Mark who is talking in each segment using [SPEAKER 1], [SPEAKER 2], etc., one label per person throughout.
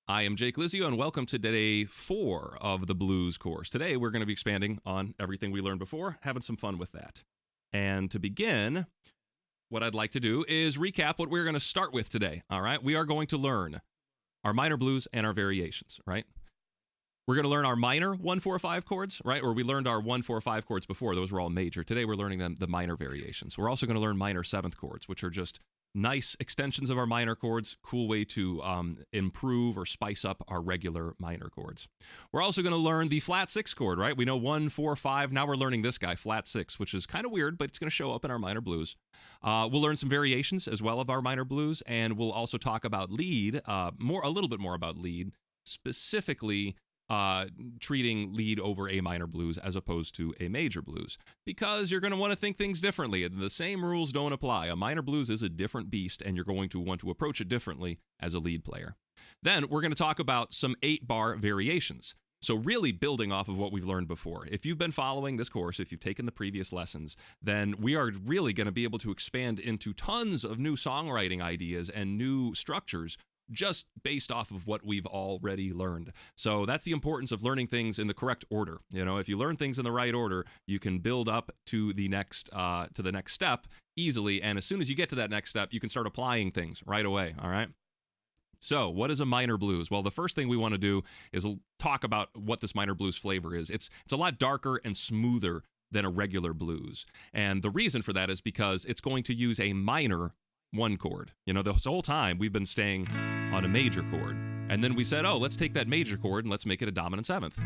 [SPEAKER 1] I am Jake Lizio, and welcome to day 4 of the blues course. Today, we're going to be expanding on everything we learned before, having some fun with that. And to begin, what I'd like to do is recap what we're going to start with today. All right, we are going to learn our minor blues and our variations, right? We're going to learn our minor 1-4-5 chords, right? Or we learned our 1-4-5 chords before. Those were all major. Today, we're learning the minor variations. We're also going to learn minor 7th chords, which are just nice extensions of our minor chords, cool way to improve or spice up our regular minor chords. We're also going to learn the flat 6 chord, right? We know 1-4-5. Now we're learning this guy, flat 6, which is kind of weird, but it's going to show up in our minor blues. We'll learn some variations as well of our minor blues, and we'll also talk about lead, a little bit more about lead, specifically treating lead over A minor blues as opposed to a major blues, because you're going to want to think things differently. The same rules don't apply. A minor blues is a different beast, and you're going to want to approach it differently as a lead player. Then we're going to talk about some 8-bar variations. So really building off of what we've learned before. If you've been following this course, if you've taken the previous lessons, then we are really going to be able to expand into tons of new songwriting ideas and new structures just based off of what we've already learned. So that's the importance of learning things in the correct order. You know, if you learn things in the right order, you can build up to the next step easily. And as soon as you get to that next step, you can start applying things right away. All right. So what is a minor blues? Well, the first thing we want to do is talk about what this minor blues flavor is. It's a lot darker and smoother than a regular blues. And the reason for that is because it's going to use a minor 1 chord. You know, this whole time we've been staying on a major chord. And then we said, oh, let's take that major chord and let's make it a dominant 7th.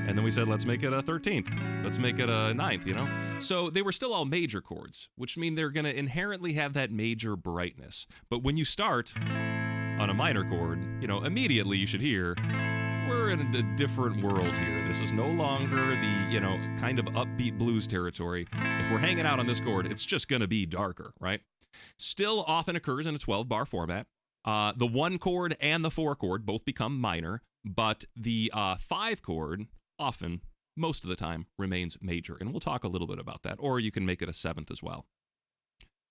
[SPEAKER 1] And then we said, let's make it a 13th. Let's make it a 9th, you know? So they were still all major chords, which mean they're going to inherently have that major brightness. But when you start on a minor chord, you know, immediately you should hear, we're in a different world here. This is no longer the, you know, kind of upbeat blues territory. If we're hanging out on this chord, it's just going to be darker, right? Still often occurs in a 12-bar format. The 1 chord and the 4 chord both become minor, but the 5 chord often, most of the time, remains major. And we'll talk a little bit about that. Or you can make it a 7th as well.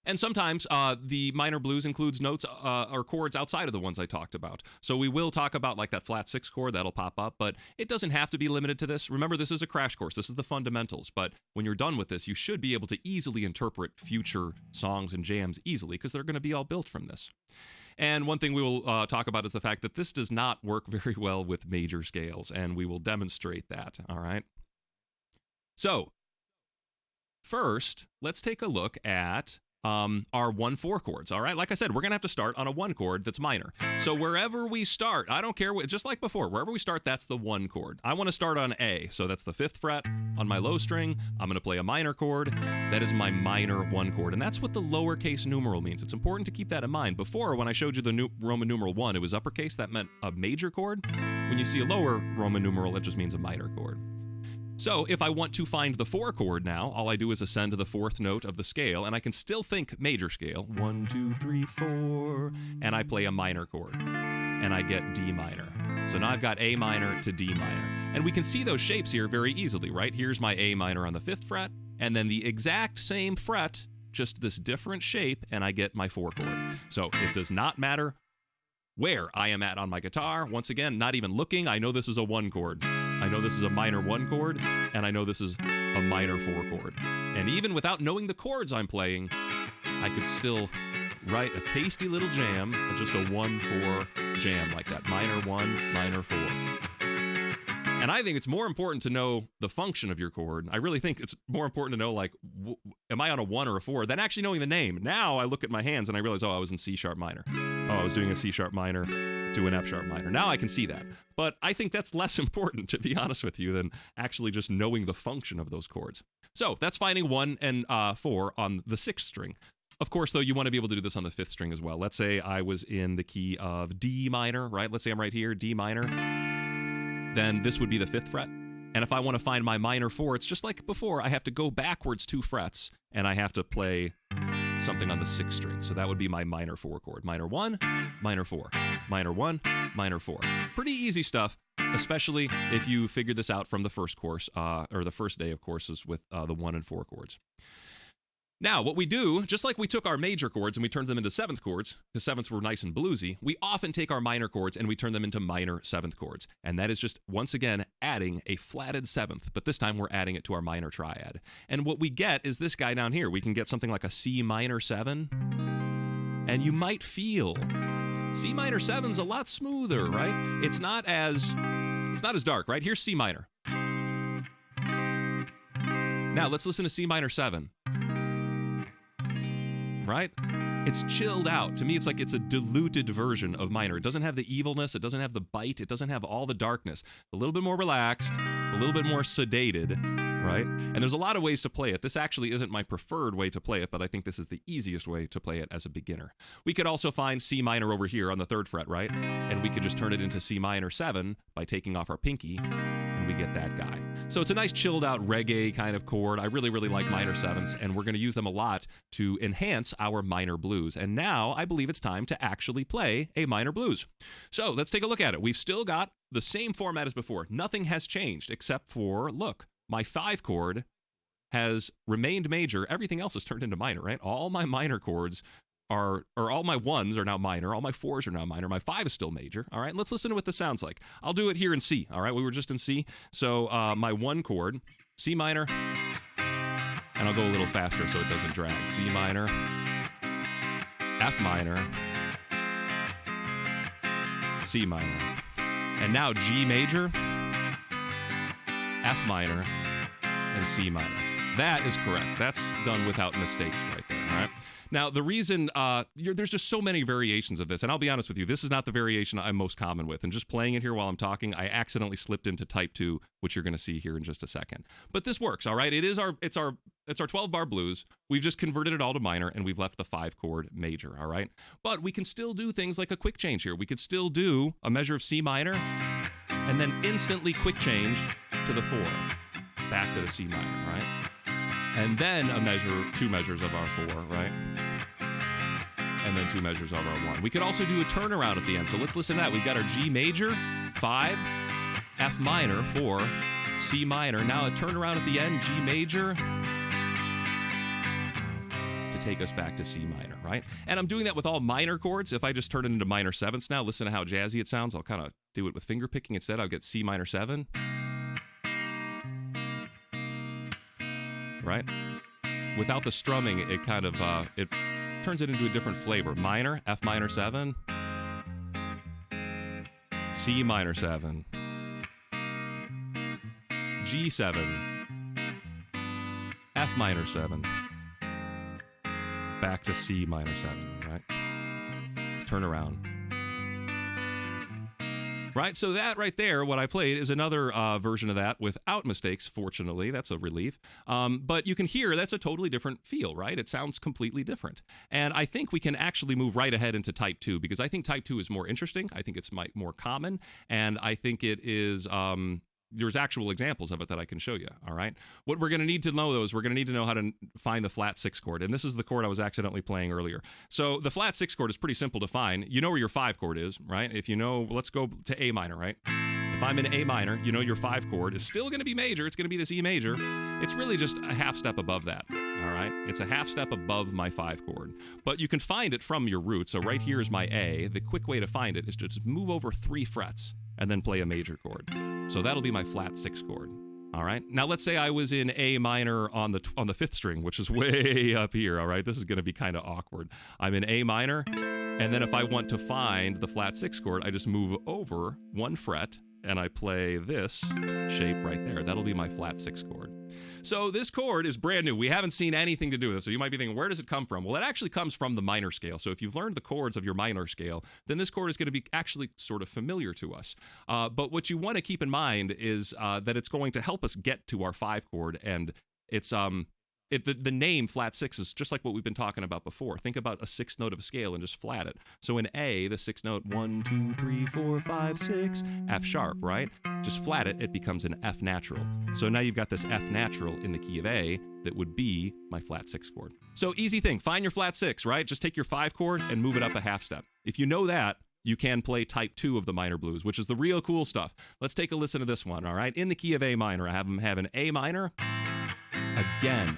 [SPEAKER 1] And sometimes the minor blues includes notes or chords outside of the ones I talked about. So we will talk about like that flat 6 chord, that'll pop up, but it doesn't have to be limited to this. Remember, this is a crash course. This is the fundamentals. But when you're done with this, you should be able to easily interpret future songs and jams easily because they're going to be all built from this. And one thing we will talk about is the fact that this does not work very well with major scales, and we will demonstrate that, all right? So first, let's take a look at our 1-4 chords. All right, like I said, we're gonna have to start on a 1 chord that's minor. So wherever we start, I don't care what, just like before, wherever we start, that's the 1 chord. I want to start on A, so that's the 5th fret on my low string. I'm gonna play a minor chord. That is my minor 1 chord, and that's what the lowercase numeral means. It's important to keep that in mind. Before, when I showed you the Roman numeral 1, it was uppercase. That meant a major chord. When you see a lower Roman numeral, it just means a minor chord. So if I want to find the 4 chord now, all I do is ascend to the 4th note of the scale, and I can still think major scale, 1, 2, 3, 4, and I play a minor chord, and I get D minor. So now I've got A minor to D minor. And we can see those shapes here very easily, right? Here's my A minor on the 5th fret, and then the exact same fret, just this different shape, and I get my 4 chord. So it does not matter where I am at on my guitar. Once again, not even looking, I know this is a 1 chord. I know this is a minor 1 chord, and I know this is a minor 4 chord. And even without knowing the chords I'm playing, I could still write a tasty little jam, just a 1-4 jam like that. Minor 1, minor 4. And I think it's more important to know the function of your chord. I really think it's more important to know, like, am I on a 1 or a 4 than actually knowing the name. Now I look at my hands and I realize, oh, I was in C sharp minor. Oh, I was doing a C sharp minor to an F sharp minor. Now I can see that. But I think that's less important, to be honest with you, than actually just knowing the function of those chords. So that's finding 1 and 4 on the 6th string. Of course, though, you want to be able to do this on the 5th string as well. Let's say I was in the key of D minor, right? Let's say I'm right here, D minor. Then this would be the 5th fret. And if I want to find my minor 4, it's just like before. I have to go backwards 2 frets, and I have to play something on the 6th string. So that would be my minor 4 chord. Minor 1, minor 4. Minor 1, minor 4. Pretty easy stuff, especially if you figured this out from the first course, or the first day of courses with the 1 and 4 chords. Now, what we do, just like we took our major chords and we turned them into seventh chords, because sevenths were nice and bluesy, we often take our minor chords and we turn them into minor seventh chords. And that is just, once again, adding a flatted seventh, but this time we're adding it to our minor triad. And what we get is this guy down here. We can get something like a C minor 7, and you might feel C minor 7's a lot smoother, right? It's not as dark, right? Here's C minor. Now, let's listen to C minor 7. Right? It's chilled out. To me, it's like it's a diluted version of minor. It doesn't have the evilness. It doesn't have the bite. It doesn't have all the darkness. A little bit more relaxed, a little bit more sedated, right? And there's a lot of ways to play it. This actually isn't my preferred way to play it, but I think this is the easiest way to play it as a beginner. We could also find C minor over here on the 3rd fret, right? And we could just turn it into C minor 7 by taking off our pinky, and we get that guy. So it's a nice chilled out reggae kind of chord. I really, really like minor 7s, and we're going to use them a lot to enhance our minor blues. And now I believe it's time to actually play a minor blues. So let's take a look at it. We've still got the same format as before. Nothing has changed except for, look, my 5 chord has remained major. Everything else is turned into minor, right? All my minor chords or all my 1s are now minor. All my 4s are now minor. My 5 is still major. All right, let's listen to what this sounds like. I'll do it here in C. All right, we were just in C. So my 1 chord, C minor, and I'll go a little faster so it doesn't drag. C minor, F minor, C minor, and now G major, F minor, and C minor. That is correct. That's done without mistakes right there, all right? Now, the reason, there's just so many variations of this, and I'll be honest with you, this is not the variation I'm most common with, and just playing it here while I'm talking, I accidentally slipped into type 2, which you're going to see here in just a second. But this works, all right? It's our 12-bar blues. We've just converted it all to minor, and we've left the 5 chord major, all right? But we can still do things like a quick change here. We could still do a measure of C minor, and then instantly quick change to the 4, back to the C minor, right? And then a 2 measures of our 4, right? And then 2 measures of our 1. We could also do a turnaround at the end. So let's listen to that. We've got our G major, 5, F minor, 4, C minor. Now a turnaround at the end, G major, to take us back to C minor, right? And I'm doing that with all minor chords. If I just turn it into minor 7ths now, listen to how jazzy it sounds. I'll kind of do it with finger picking instead. I'll get C minor 7. Right? Without the strumming, it kind of, it turns it into a different flavor. Minor, F minor 7, C minor 7, G7, F minor 7, back to C minor 7, right? Turn around. Right, so that right there, what I played, is another version of that without mistakes, fortunately. That's a relief. But you can hear that's a totally different feel, right? It sounds completely different. And I think we can actually move right ahead into type 2, because I think type 2 is more interesting. I think it's more common, and I think it is... there's actual examples of it that I can show you, all right? What we're going to need to know, though, is we're going to need to know how to find the flat 6 chord, and this is the chord I was accidentally playing earlier. So the flat 6 chord is pretty simple to find. You know where your 5 chord is, right? If you know, let's go to A minor, right? If I'm in A minor, you know your 5 chord is still going to be major. It's going to be this E major. It's really just a half step above that, all right? It's a half step above my 5 chord, but you can find it from your root. So right here is my A. The quick way to find it is to just move over 3 frets and then play a major chord. So that'll be my flat 6 chord. All right. Now let's say I was in A minor on the 5th string, which is way up here. All right. This is going to be kind of awkward. I'm in A minor, and then if I want to find the flat 6 chord, I just move over 1 fret and I play this shape right there. That'll be my flat 6 chord. So this chord is brand new. We haven't seen anything to do with this. So you might be thinking, where does it come from? Well, it actually comes from the minor scale. So if you've learned the chords of your minor scale, then this chord is going to be actually sort of familiar to us. But what you want to keep in mind is that it's going to help us get to our 5 chord, and it's the name flat 6 is just like what we've been talking about before. Think about a 6th note of a scale and just flat it. So in A, the 6th note, 1, 2, 3, 4, 5, 6, F sharp, right? Just flat it, it becomes an F natural. So now you've got this F natural in the key of A that would be my flat 6 chord. So easy thing, find your flat 6, right? Just take your 5 chord and move it up a half step. If you know that, you can play type 2 of the minor blues, which is the real cool stuff. Let's take a listen to this one, all right? In the key of A minor, I have them have an A minor, again,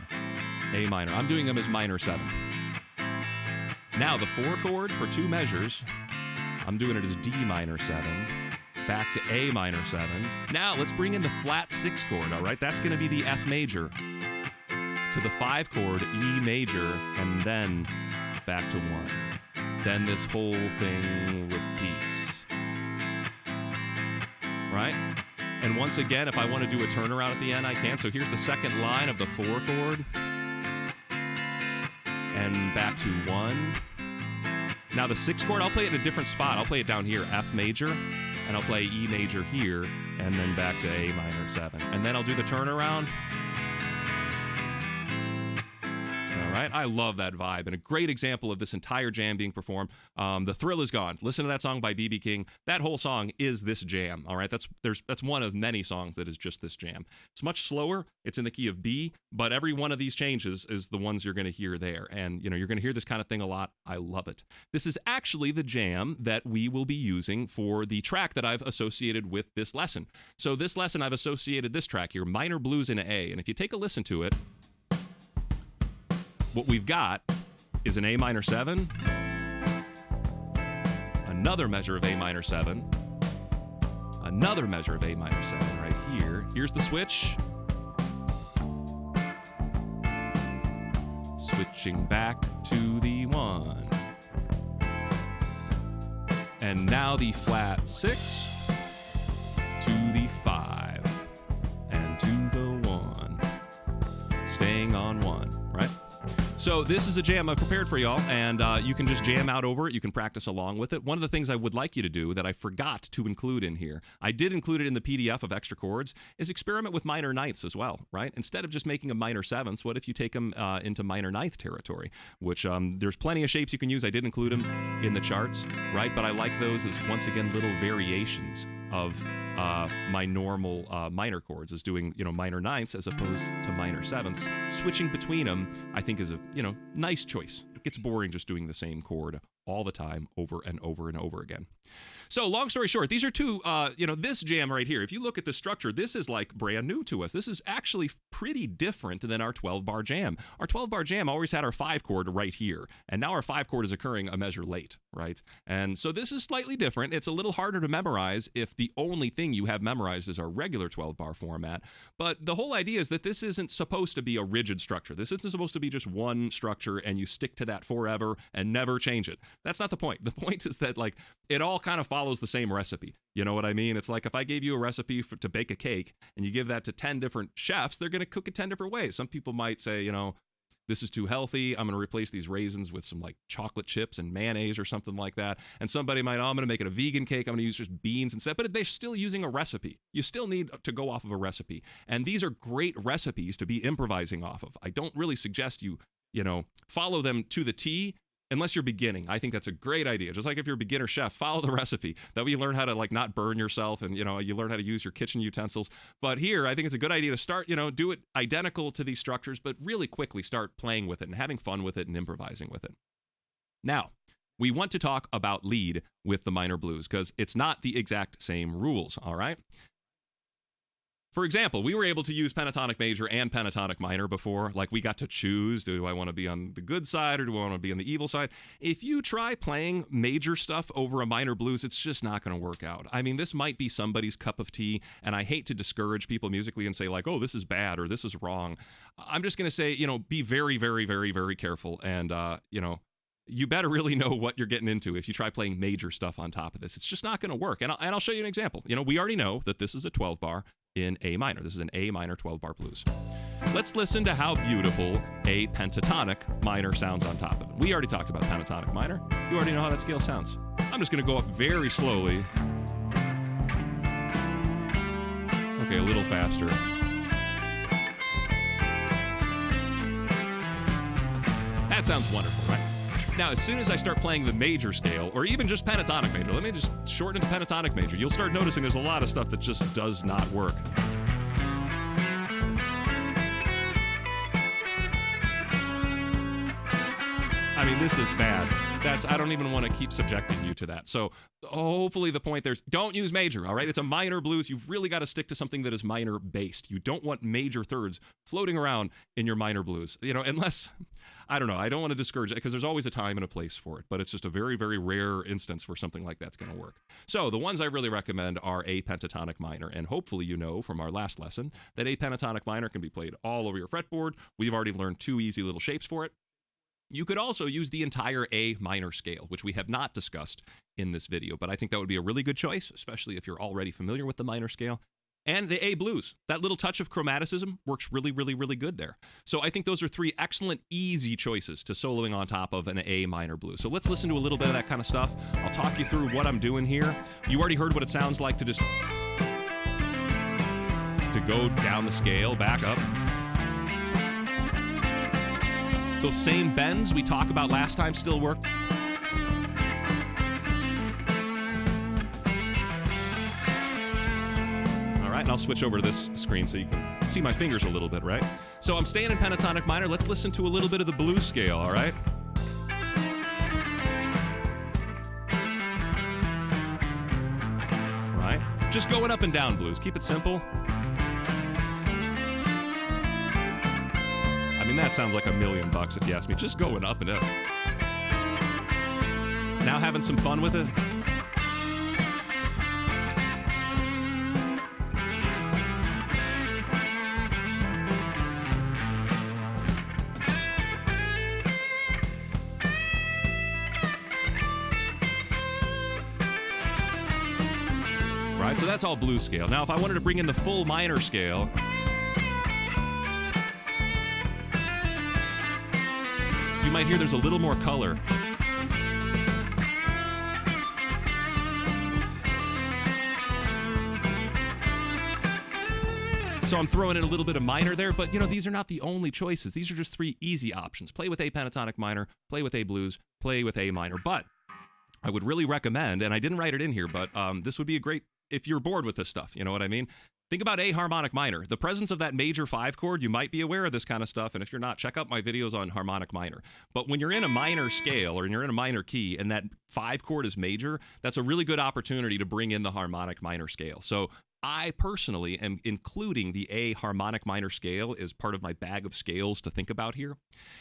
[SPEAKER 1] A minor. I'm doing them as minor 7th. Now the 4 chord for 2 measures, I'm doing it as D minor 7, back to A minor 7. Now let's bring in the flat 6 chord, all right? That's going to be the F major. To the 5 chord, E major, and then back to 1. Then this whole thing repeats. Right? And once again, if I want to do a turnaround at the end, I can. So here's the second line of the 4 chord. And back to 1. Now the 6 chord, I'll play it in a different spot. I'll play it down here, F major, and I'll play E major here, and then back to A minor 7. And then I'll do the turnaround. All right, I love that vibe, and a great example of this entire jam being performed. The Thrill Is Gone. Listen to that song by B.B. King. That whole song is this jam. All right, that's one of many songs that is just this jam. It's much slower. It's in the key of B, but every one of these changes is the ones you're going to hear there, and you're going to hear this kind of thing a lot. I love it. This is actually the jam that we will be using for the track that I've associated with this lesson. So this lesson, I've associated this track here, Minor Blues in A, and if you take a listen to it, what we've got is an A minor 7, another measure of A minor 7, another measure of A minor 7 right here. Here's the switch. Switching back to the 1. And now the flat 6 to the 5 and to the 1. Staying on 1, right? So this is a jam I've prepared for y'all, and you can just jam out over it. You can practice along with it. One of the things I would like you to do that I forgot to include in here, I did include it in the PDF of extra chords, is experiment with minor ninths as well, right? Instead of just making them minor 7ths, what if you take them into minor 9th territory, which there's plenty of shapes you can use. I did include them in the charts, right? But I like those as, once again, little variations of my normal minor chords, is doing minor 9ths as opposed to minor 7ths. Switching between them, I think, is a nice choice. It gets boring just doing the same chord all the time, over and over and over again. So long story short, these are two, this jam right here, if you look at the structure, this is like brand new to us. This is actually pretty different than our 12-bar jam. Our 12-bar jam always had our 5 chord right here, and now our 5 chord is occurring a measure late, right? And so this is slightly different. It's a little harder to memorize if the only thing you have memorized is our regular 12-bar format, but the whole idea is that this isn't supposed to be a rigid structure. This isn't supposed to be just one structure and you stick to that forever and never change it. That's not the point. The point is that, like, it all kind of follows the same recipe. You know what I mean? It's like if I gave you a recipe to bake a cake and you give that to 10 different chefs, they're going to cook it 10 different ways. Some people might say, this is too healthy. I'm going to replace these raisins with some like chocolate chips and mayonnaise or something like that. And somebody might, I'm going to make it a vegan cake. I'm going to use just beans instead. But they're still using a recipe. You still need to go off of a recipe. And these are great recipes to be improvising off of. I don't really suggest you, follow them to the T unless you're beginning. I think that's a great idea. Just like if you're a beginner chef, follow the recipe. That way you learn how to not burn yourself, and you learn how to use your kitchen utensils. But here, I think it's a good idea to start, do it identical to these structures, but really quickly start playing with it and having fun with it and improvising with it. Now, we want to talk about lead with the minor blues because it's not the exact same rules, all right? For example, we were able to use pentatonic major and pentatonic minor before. Like, we got to choose, do I want to be on the good side or do I want to be on the evil side? If you try playing major stuff over a minor blues, it's just not going to work out. I mean, this might be somebody's cup of tea, and I hate to discourage people musically and say like, oh, this is bad or this is wrong. I'm just going to say, be very, very, very, very careful, and, you better really know what you're getting into if you try playing major stuff on top of this. It's just not going to work. And I'll show you an example. We already know that this is a 12 bar in A minor. This is an A minor 12 bar blues. Let's listen to how beautiful a pentatonic minor sounds on top of it. We already talked about pentatonic minor. You already know how that scale sounds. I'm just going to go up very slowly. Okay, a little faster. That sounds wonderful, right? Now, as soon as I start playing the major scale, or even just pentatonic major, let me just shorten it to pentatonic major, you'll start noticing there's a lot of stuff that just does not work. I mean, this is bad. I don't even want to keep subjecting you to that. So hopefully the point there's, don't use major, all right? It's a minor blues. You've really got to stick to something that is minor based. You don't want major thirds floating around in your minor blues, unless, I don't know, I don't want to discourage it because there's always a time and a place for it, but it's just a very, very rare instance where something like that's going to work. So the ones I really recommend are a pentatonic minor, and hopefully you know from our last lesson that a pentatonic minor can be played all over your fretboard. We've already learned 2 easy little shapes for it. You could also use the entire A minor scale, which we have not discussed in this video, but I think that would be a really good choice, especially if you're already familiar with the minor scale. And the A blues, that little touch of chromaticism works really, really, really good there. So I think those are 3 excellent, easy choices to soloing on top of an A minor blues. So let's listen to a little bit of that kind of stuff. I'll talk you through what I'm doing here. You already heard what it sounds like to go down the scale, back up. Those same bends we talked about last time still work. All right, and I'll switch over to this screen so you can see my fingers a little bit, right? So I'm staying in pentatonic minor. Let's listen to a little bit of the blues scale, all right? All right, just going up and down blues. Keep it simple. I mean, that sounds like $1 million if you ask me. Just going up and up. Now having some fun with it. Right, so that's all blues scale. Now, if I wanted to bring in the full minor scale, you might hear there's a little more color. So I'm throwing in a little bit of minor there, but these are not the only choices. These are just 3 easy options. Play with A pentatonic minor, play with A blues, play with A minor. But I would really recommend, and I didn't write it in here, but this would be a great, if you're bored with this stuff, you know what I mean? Think about A harmonic minor. The presence of that major 5 chord, you might be aware of this kind of stuff, and if you're not, check out my videos on harmonic minor. But when you're in a minor scale or you're in a minor key and that 5 chord is major, that's a really good opportunity to bring in the harmonic minor scale. So I personally am including the A harmonic minor scale as part of my bag of scales to think about here.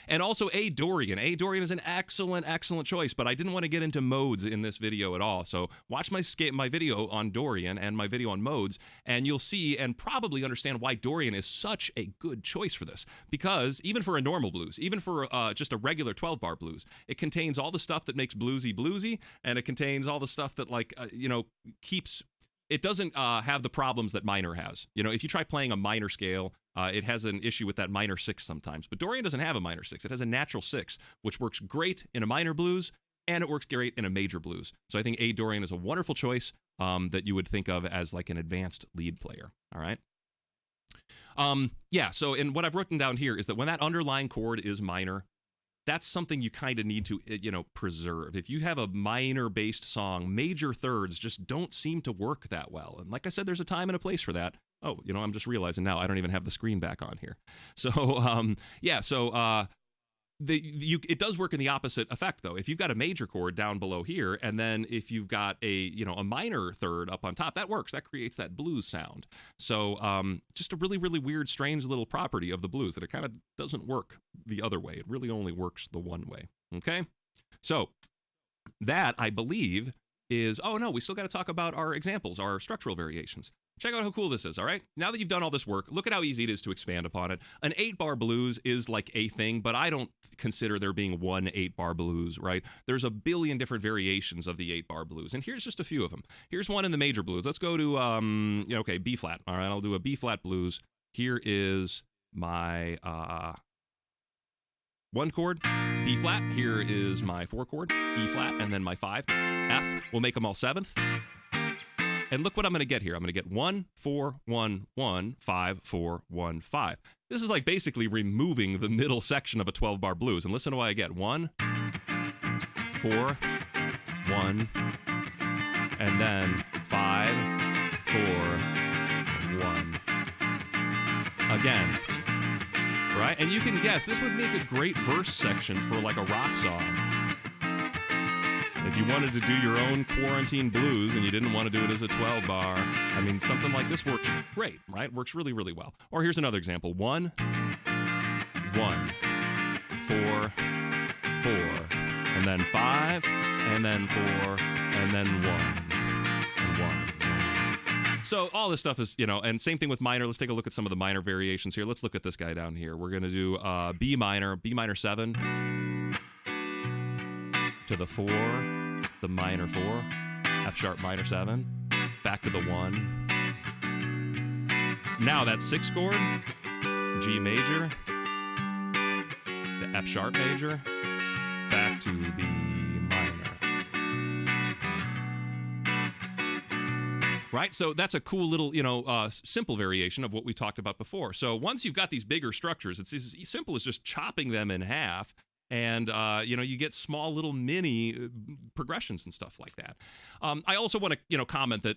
[SPEAKER 1] And also A Dorian. A Dorian is an excellent, excellent choice, but I didn't want to get into modes in this video at all. So watch my video on Dorian and my video on modes, and you'll see and probably understand why Dorian is such a good choice for this. Because even for a normal blues, even for just a regular 12-bar blues, it contains all the stuff that makes bluesy bluesy, and it contains all the stuff that keeps... It doesn't have the problems that minor has. If you try playing a minor scale, it has an issue with that minor 6 sometimes. But Dorian doesn't have a minor 6. It has a natural 6, which works great in a minor blues, and it works great in a major blues. So I think A Dorian is a wonderful choice that you would think of as like an advanced lead player. All right. So and what I've written down here is that when that underlying chord is minor, that's something you kind of need to, preserve. If you have a minor-based song, major thirds just don't seem to work that well. And like I said, there's a time and a place for that. Oh, I'm just realizing now I don't even have the screen back on here. So, it does work in the opposite effect, though. If you've got a major chord down below here, and then if you've got a minor third up on top, that works. That creates that blues sound. So just a really, really weird, strange little property of the blues that it kind of doesn't work the other way. It really only works the one way. Okay? So that, I believe, is... Oh, no, we still got to talk about our examples, our structural variations. Check out how cool this is, all right? Now that you've done all this work, look at how easy it is to expand upon it. An 8-bar blues is like a thing, but I don't consider there being one 8-bar blues, right? There's a billion different variations of the 8-bar blues, and here's just a few of them. Here's one in the major blues. Let's go to, B flat. All right, I'll do a B flat blues. Here is my 1 chord, B flat. Here is my 4 chord, E flat, and then my 5, F. We'll make them all 7th. And look what I'm going to get here. I'm going to get 1, 4, 1, 1, 5, 4, 1, 5. This is like basically removing the middle section of a 12-bar blues. And listen to what I get. 1, 4, 1, and then 5, 4, 1. Again. Right? And you can guess, this would make a great verse section for like a rock song. If you wanted to do your own quarantine blues and you didn't want to do it as a 12 bar, I mean, something like this works great, right? Works really, really well. Or here's another example. 1, 1, 4, 4, and then 5, and then 4, and then 1, and 1. So all this stuff is, and same thing with minor. Let's take a look at some of the minor variations here. Let's look at this guy down here. We're going to do B minor 7 to the 4, the minor 4, F sharp minor 7, back to the 1. Now that 6 chord, G major, the F sharp major, back to B minor. Right? So that's a cool little, simple variation of what we talked about before. So once you've got these bigger structures, it's as simple as just chopping them in half. And, you get small little mini progressions and stuff like that. I also want to, comment that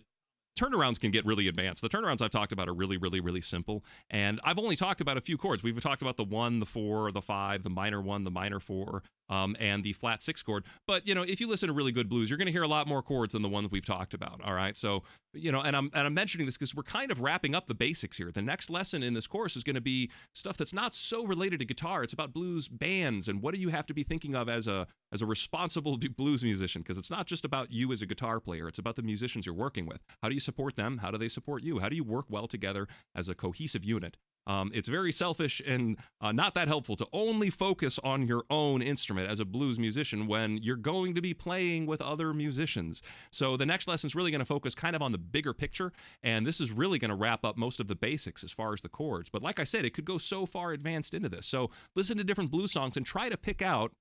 [SPEAKER 1] turnarounds can get really advanced. The turnarounds I've talked about are really, really, really simple. And I've only talked about a few chords. We've talked about the 1, the 4, the 5, the minor 1, the minor 4, and the flat 6 chord. But, if you listen to really good blues, you're going to hear a lot more chords than the ones we've talked about. All right. So, and I'm mentioning this because we're kind of wrapping up the basics here. The next lesson in this course is going to be stuff that's not so related to guitar. It's about blues bands and what do you have to be thinking of as a responsible blues musician, because it's not just about you as a guitar player. It's about the musicians you're working with. How do you support them? How do they support you? How do you work well together as a cohesive unit? It's very selfish and not that helpful to only focus on your own instrument as a blues musician when you're going to be playing with other musicians. So the next lesson is really going to focus kind of on the bigger picture, and this is really going to wrap up most of the basics as far as the chords. But like I said, it could go so far advanced into this. So listen to different blues songs and try to pick out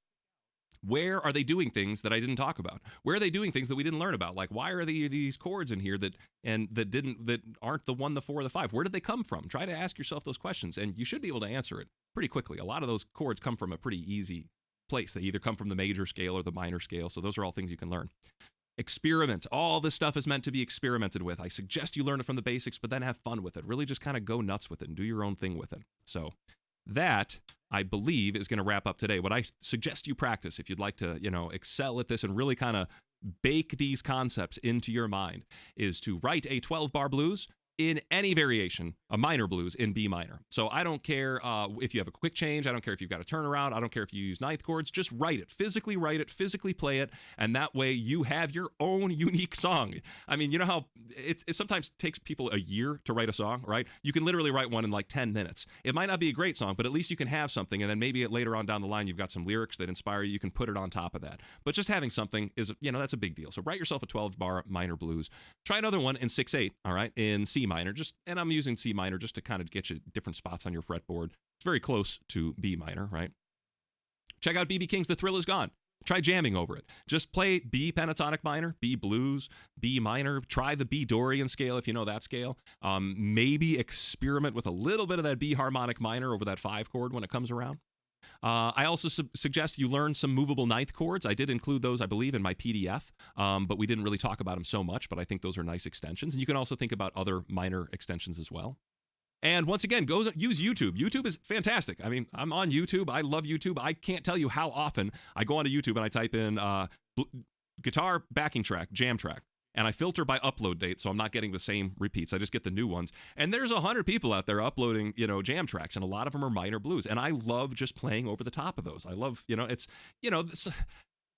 [SPEAKER 1] where are they doing things that I didn't talk about? Where are they doing things that we didn't learn about? Like, why are these chords in here that aren't the 1, the 4, the 5? Where did they come from? Try to ask yourself those questions, and you should be able to answer it pretty quickly. A lot of those chords come from a pretty easy place. They either come from the major scale or the minor scale, so those are all things you can learn. Experiment. All this stuff is meant to be experimented with. I suggest you learn it from the basics, but then have fun with it. Really just kind of go nuts with it and do your own thing with it. So that, I believe, is going to wrap up today. What I suggest you practice if you'd like to, excel at this and really kind of bake these concepts into your mind is to write a 12-bar blues in any variation, a minor blues in B minor. So I don't care if you have a quick change. I don't care if you've got a turnaround. I don't care if you use ninth chords. Just write it, physically play it, and that way you have your own unique song. I mean, you know how it sometimes takes people a year to write a song, right? You can literally write one in like 10 minutes. It might not be a great song, but at least you can have something, and then maybe later on down the line you've got some lyrics that inspire you. You can put it on top of that. But just having something is, that's a big deal. So write yourself a 12-bar minor blues. Try another one in 6/8, all right, in C minor. And I'm using C minor just to kind of get you different spots on your fretboard. It's very close to B minor, right? Check out B.B. King's The Thrill Is Gone. Try jamming over it. Just play B pentatonic minor, B blues, B minor. Try the B Dorian scale if you know that scale. Maybe experiment with a little bit of that B harmonic minor over that 5 chord when it comes around. I also suggest you learn some movable ninth chords. I did include those, I believe, in my PDF, but we didn't really talk about them so much, but I think those are nice extensions. And you can also think about other minor extensions as well. And once again, go use YouTube. YouTube is fantastic. I mean, I'm on YouTube. I love YouTube. I can't tell you how often I go onto YouTube and I type in guitar backing track, jam track. And I filter by upload date, so I'm not getting the same repeats. I just get the new ones. And there's 100 people out there uploading, jam tracks, and a lot of them are minor blues. And I love just playing over the top of those. I love,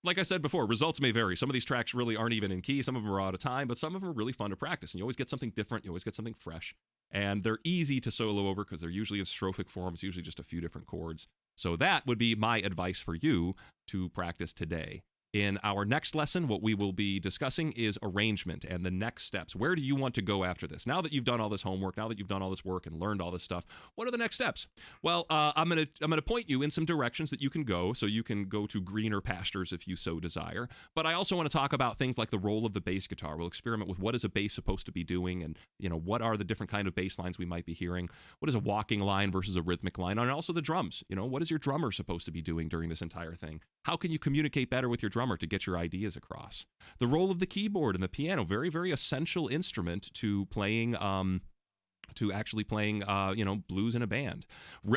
[SPEAKER 1] like I said before, results may vary. Some of these tracks really aren't even in key. Some of them are out of time, but some of them are really fun to practice. And you always get something different. You always get something fresh. And they're easy to solo over because they're usually in strophic form. It's usually just a few different chords. So that would be my advice for you to practice today. In our next lesson, what we will be discussing is arrangement and the next steps. Where do you want to go after this? Now that you've done all this homework, now that you've done all this work and learned all this stuff, what are the next steps? Well, I'm gonna point you in some directions that you can go, so you can go to greener pastures if you so desire. But I also want to talk about things like the role of the bass guitar. We'll experiment with what is a bass supposed to be doing, and what are the different kind of bass lines we might be hearing. What is a walking line versus a rhythmic line, and also the drums. What is your drummer supposed to be doing during this entire thing? How can you communicate better with your drummer to get your ideas across? The role of the keyboard and the piano, very, very essential instrument to playing, blues in a band.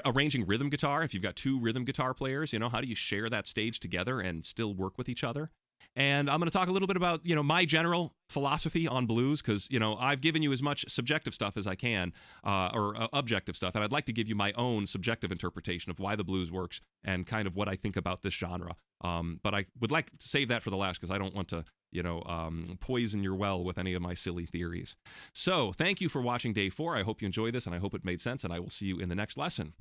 [SPEAKER 1] Arranging rhythm guitar, if you've got 2 rhythm guitar players, how do you share that stage together and still work with each other? And I'm going to talk a little bit about, my general philosophy on blues, because, I've given you as much subjective stuff as I can, or objective stuff, and I'd like to give you my own subjective interpretation of why the blues works and kind of what I think about this genre. But I would like to save that for the last, because I don't want to, poison your well with any of my silly theories. So thank you for watching day 4. I hope you enjoyed this, and I hope it made sense, and I will see you in the next lesson.